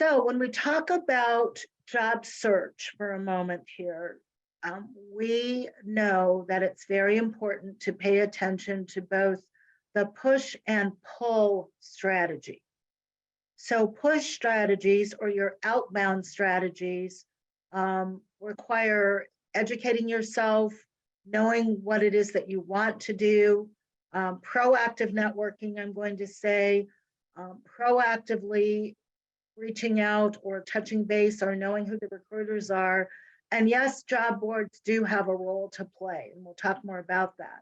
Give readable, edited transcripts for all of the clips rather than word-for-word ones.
So when we talk about job search for a moment here, we know that it's very important to pay attention to both the push and pull strategy. So push strategies, or your outbound strategies, require educating yourself, knowing what it is that you want to do, proactive networking, I'm going to say, proactively reaching out or touching base or knowing who the recruiters are. And yes, job boards do have a role to play, and we'll talk more about that.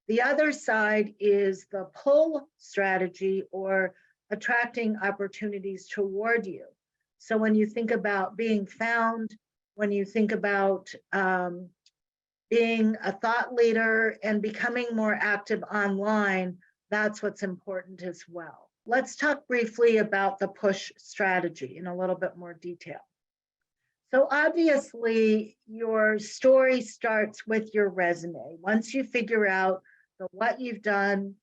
The other side is the pull strategy, or attracting opportunities toward you. So when you think about being found, when you think about being a thought leader and becoming more active online, that's what's important as well. Let's talk briefly about the push strategy in a little bit more detail. So obviously, your story starts with your resume. Once you figure out what you've done,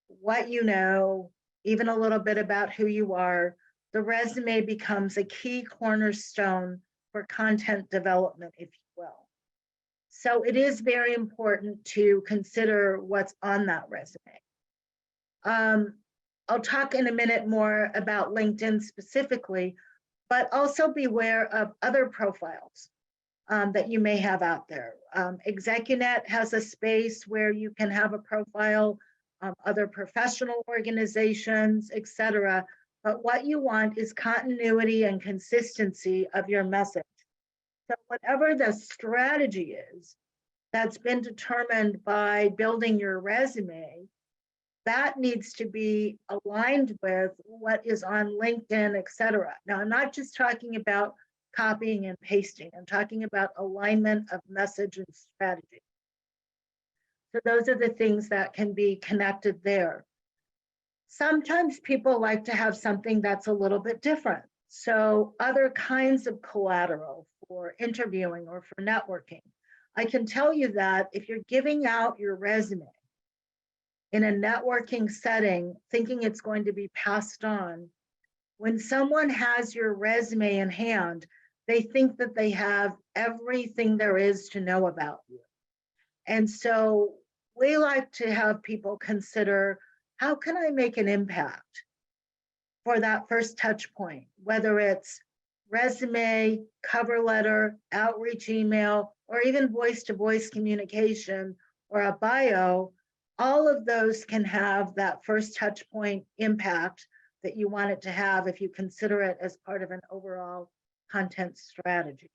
what you know, even a little bit about who you are, the resume becomes a key cornerstone for content development, if you will. So it is very important to consider what's on that resume. I'll talk in a minute more about LinkedIn specifically, but also beware of other profiles that you may have out there. ExecuNet has a space where you can have a profile, other professional organizations, etc. But what you want is continuity and consistency of your message. So whatever the strategy is that's been determined by building your resume, that needs to be aligned with what is on LinkedIn, etc. Now, I'm not just talking about copying and pasting. I'm talking about alignment of message and strategy. So those are the things that can be connected there. Sometimes people like to have something that's a little bit different. So other kinds of collateral for interviewing or for networking. I can tell you that if you're giving out your resume in a networking setting, thinking it's going to be passed on, when someone has your resume in hand, they think that they have everything there is to know about you. And so we like to have people consider, how can I make an impact for that first touch point, whether it's resume, cover letter, outreach email, or even voice-to-voice communication or a bio. All of those can have that first touch point impact that you want it to have if you consider it as part of an overall content strategy.